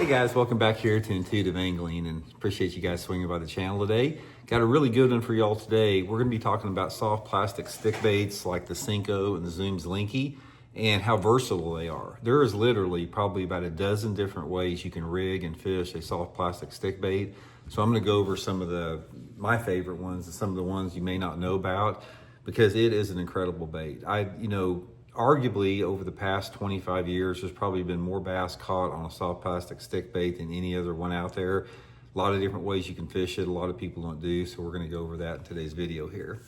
Hey guys, welcome back here to Intuitive Angling, and appreciate you guys swinging by the channel today. Got a really good one for y'all today. We're going to be talking about soft plastic stick baits like the Cinco and the Zoom's Linky and how versatile they are. There is literally probably about a dozen different ways you can rig and fish a soft plastic stick bait. So I'm going to go over some of my favorite ones and some of the ones you may not know about, because it is an incredible bait. Arguably over the past 25 years, there's probably been more bass caught on a soft plastic stick bait than any other one out there. A lot of different ways you can fish it. A lot of people don't do, so we're going to go over that in today's video here.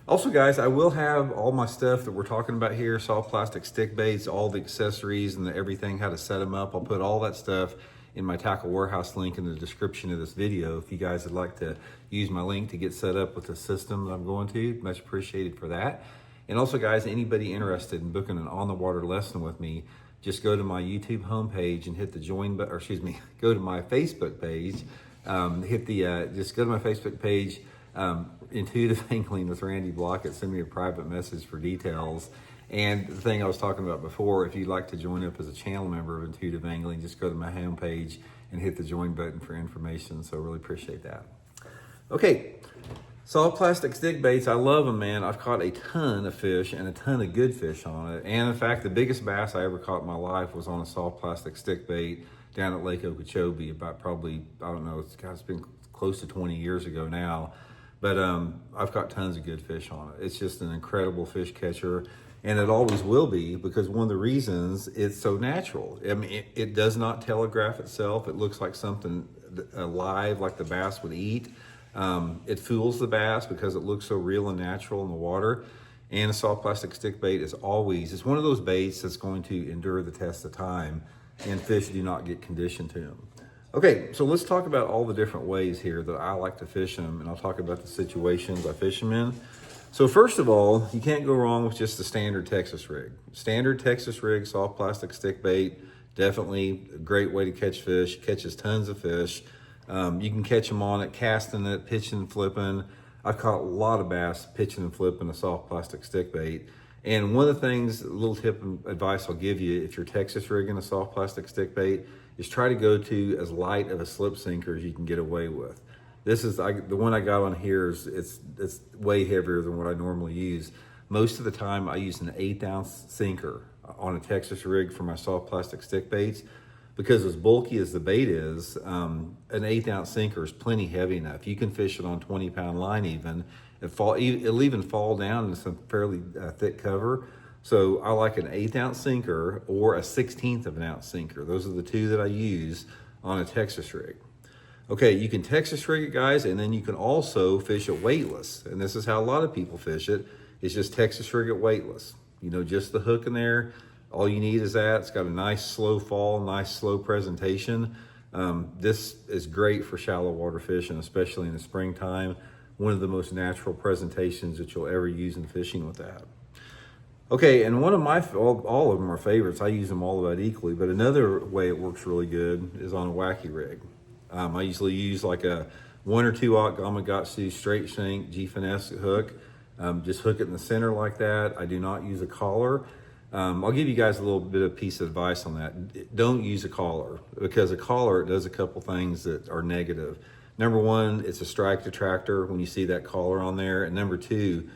Also guys, I will have all my stuff that we're talking about here, soft plastic stick baits, all the accessories and everything, how to set them up. I'll put all that stuff in my Tackle Warehouse link in the description of this video. If you guys would like to use my link to get set up with the system that I'm going to, much appreciated for that. And also guys, anybody interested in booking an on the water lesson with me, just go to my YouTube homepage and hit the join button, or excuse me, go to my Facebook page, just go to my Facebook page, Intuitive Angling with Randy Blaukat, send me a private message for details. And the thing I was talking about before, if you'd like to join up as a channel member of Intuitive Angling, just go to my homepage and hit the join button for information. So I really appreciate that. Okay. Soft plastic stick baits, I love them, man. I've caught a ton of fish and a ton of good fish on it. And in fact, the biggest bass I ever caught in my life was on a soft plastic stick bait down at Lake Okeechobee about probably, I don't know, it's been close to 20 years ago now. But I've caught tons of good fish on it. It's just an incredible fish catcher. And it always will be, because one of the reasons it's so natural. I mean, it does not telegraph itself. It looks like something alive, like the bass would eat. It fools the bass because it looks so real and natural in the water. And a soft plastic stick bait is always, it's one of those baits that's going to endure the test of time, and fish do not get conditioned to them. Okay, so let's talk about all the different ways here that I like to fish them, and I'll talk about the situations I fish them in. So first of all, you can't go wrong with just the standard Texas rig. Standard Texas rig, soft plastic stick bait, definitely a great way to catch fish, catches tons of fish. You can catch them on it, casting it, pitching and flipping. I've caught a lot of bass pitching and flipping a soft plastic stick bait. And one of the things, a little tip and advice I'll give you if you're Texas rigging a soft plastic stick bait, is try to go to as light of a slip sinker as you can get away with. This is, the one I got on here it's way heavier than what I normally use. Most of the time I use an 1/8 ounce sinker on a Texas rig for my soft plastic stick baits, because as bulky as the bait is, an 1/8 ounce sinker is plenty heavy enough. You can fish it on 20-pound line even. It'll even fall down into some fairly thick cover. So I like an 1/8 ounce sinker or a 1/16 of an ounce sinker. Those are the two that I use on a Texas rig. Okay, you can Texas rig it, guys, and then you can also fish it weightless. And this is how a lot of people fish it. It's just Texas rig it weightless. You know, just the hook in there. All you need is that. It's got a nice slow fall, nice slow presentation. This is great for shallow water fishing, especially in the springtime. One of the most natural presentations that you'll ever use in fishing with that. Okay, and one of my, all of them are favorites. I use them all about equally, but another way it works really good is on a Wacky rig. I usually use like a 1 or 2/0 Gamakatsu straight shank Finesse hook. Just hook it in the center like that. I do not use a collar. I'll give you guys a little bit of piece of advice on that. Don't use a collar, because a collar does a couple things that are negative. Number one, it's a strike detractor when you see that collar on there. And number two,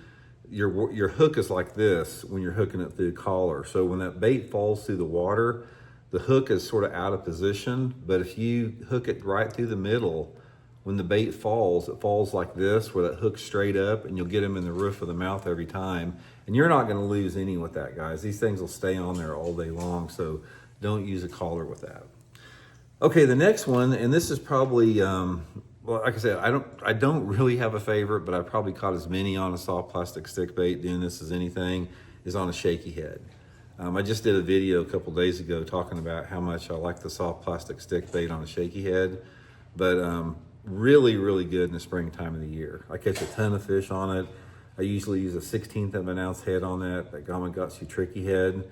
your hook is like this when you're hooking it through the collar. So when that bait falls through the water, the hook is sort of out of position. But if you hook it right through the middle, when the bait falls, it falls like this, where that hook's straight up, and you'll get them in the roof of the mouth every time. And you're not gonna lose any with that, guys. These things will stay on there all day long, so don't use a collar with that. Okay, the next one, and this is probably, well, like I said, I don't really have a favorite, but I probably caught as many on a soft plastic stick bait doing this as anything, is on a Shaky head. I just did a video a couple days ago talking about how much I like the soft plastic stick bait on a Shaky head, but really, really good in the springtime of the year. I catch a ton of fish on it. I usually use a 1/16 of an ounce head on that Gamakatsu tricky head.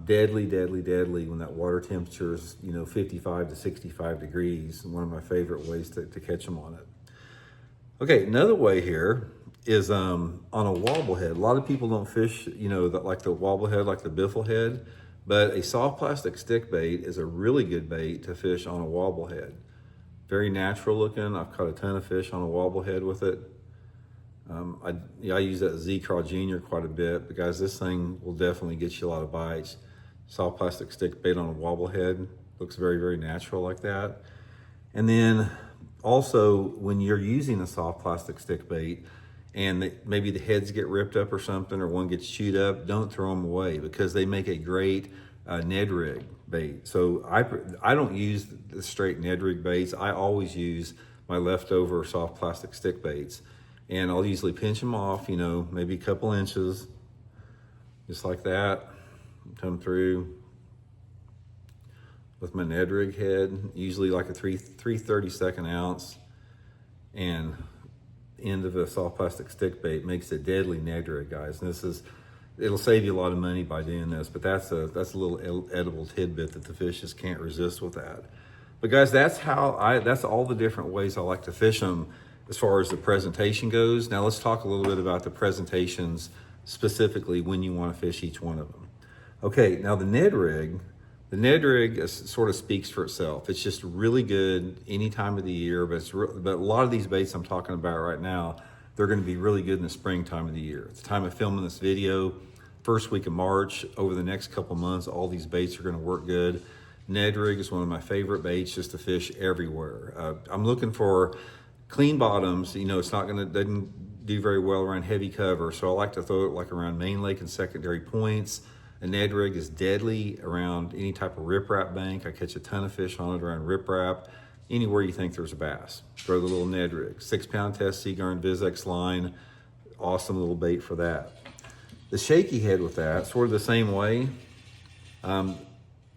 Deadly, deadly, deadly when that water temperature is, 55 to 65 degrees. One of my favorite ways to catch them on it. Okay, another way here is on a wobble head. A lot of people don't fish, like the wobble head, like the biffle head, But a soft plastic stick bait is a really good bait to fish on a wobble head. Very natural looking. I've caught a ton of fish on a wobble head with it. I use that Z-Craw Junior quite a bit, but guys, this thing will definitely get you a lot of bites. Soft plastic stick bait on a wobble head looks very, very natural like that. And then also when you're using a soft plastic stick bait and maybe the heads get ripped up or something, or one gets chewed up, don't throw them away, because they make a great Ned rig bait. So I don't use the straight Ned rig baits. I always use my leftover soft plastic stick baits, and I'll usually pinch them off, you know, maybe a couple inches, just like that. Come through with my Ned rig head, usually like a 3/32 ounce, and end of a soft plastic stick bait makes a deadly Ned rig, guys. And it'll save you a lot of money by doing this, but that's a little edible tidbit that the fish just can't resist with that. But guys, that's all the different ways I like to fish them as far as the presentation goes. Now let's talk a little bit about the presentations, specifically when you want to fish each one of them. Okay, now the Ned rig sort of speaks for itself. It's just really good any time of the year, but a lot of these baits I'm talking about right now, they're going to be really good in the springtime of the year. At the time of filming this video, first week of March, over the next couple months, all these baits are going to work good. Ned rig is one of my favorite baits just to fish everywhere. I'm looking for clean bottoms. You know, doesn't do very well around heavy cover, so I like to throw it like around main lake and secondary points. A Ned rig is deadly around any type of riprap bank. I catch a ton of fish on it around riprap. Anywhere you think there's a bass, throw the little Ned rig. 6-pound test Seaguar Vizex line, awesome little bait for that. The Shaky head with that, sort of the same way.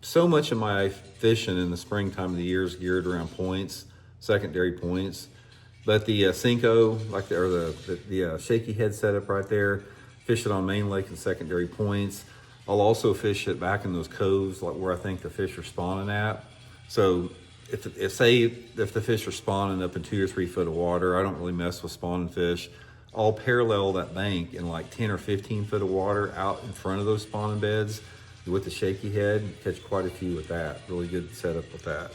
So much of my fishing in the springtime of the year is geared around points, secondary points. But the Cinco, the Shaky head setup right there, fish it on main lake and secondary points. I'll also fish it back in those coves, like where I think the fish are spawning at. So if the fish are spawning up in 2 or 3 foot of water, I don't really mess with spawning fish. I'll parallel that bank in like 10 or 15 foot of water out in front of those spawning beds with the Shaky head. Catch quite a few with that. Really good setup with that.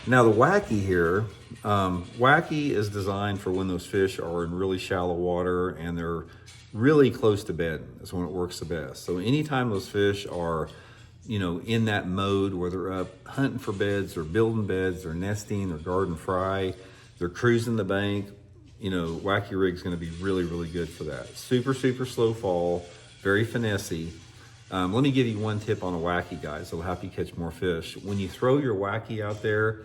Now the Wacky here, Wacky is designed for when those fish are in really shallow water and they're really close to bed. That's when it works the best. So anytime those fish are, you know, in that mode where they're up hunting for beds or building beds or nesting or garden fry, they're cruising the bank, you know, Wacky rig's gonna be really, really good for that. Super, super slow fall, very finessey. Let me give you one tip on a Wacky, guys. It'll help you catch more fish. When you throw your Wacky out there,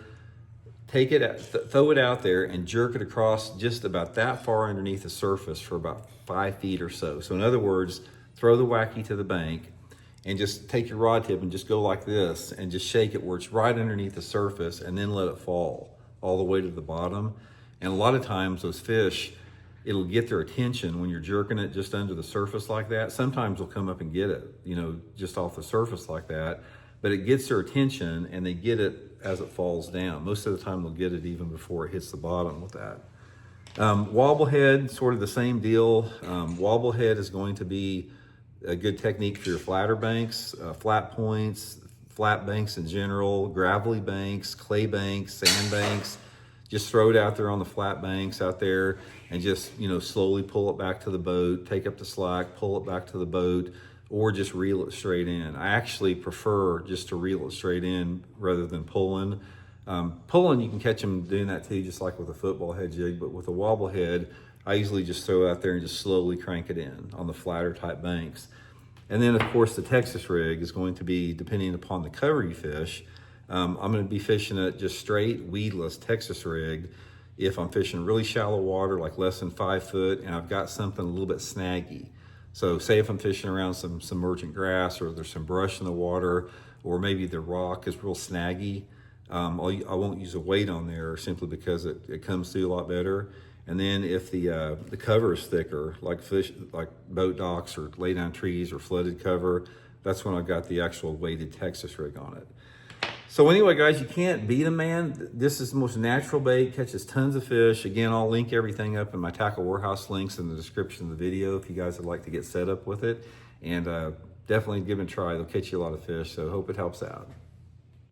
throw it out there and jerk it across just about that far underneath the surface for about 5 feet or so. So in other words, throw the Wacky to the bank and just take your rod tip and just go like this and just shake it where it's right underneath the surface, and then let it fall all the way to the bottom. And a lot of times those fish, it'll get their attention when you're jerking it just under the surface like that. Sometimes they'll come up and get it, you know, just off the surface like that, but it gets their attention and they get it as it falls down. Most of the time they'll get it even before it hits the bottom with that. Wobble head, sort of the same deal. Wobble head is going to be a good technique for your flatter banks, flat points, flat banks in general, gravelly banks, clay banks, sand banks. Just throw it out there on the flat banks out there and just, you know, slowly pull it back to the boat, take up the slack, pull it back to the boat, or just reel it straight in. I actually prefer just to reel it straight in rather than pulling. Pulling, you can catch them doing that too, just like with a football head jig, but with a wobble head, I usually just throw it out there and just slowly crank it in on the flatter type banks. And then of course the Texas rig is going to be, depending upon the cover you fish, I'm going to be fishing it just straight weedless Texas rig if I'm fishing really shallow water, like less than 5 foot, and I've got something a little bit snaggy. So say if I'm fishing around some submergent grass, or there's some brush in the water, or maybe the rock is real snaggy, I won't use a weight on there simply because it comes through a lot better. And then if the cover is thicker, like boat docks or lay down trees or flooded cover, that's when I've got the actual weighted Texas rig on it. So anyway, guys, you can't beat them, man. This is the most natural bait, catches tons of fish. Again, I'll link everything up in my tackle warehouse links in the description of the video if you guys would like to get set up with it. And definitely give them a try. They'll catch you a lot of fish, so hope it helps out.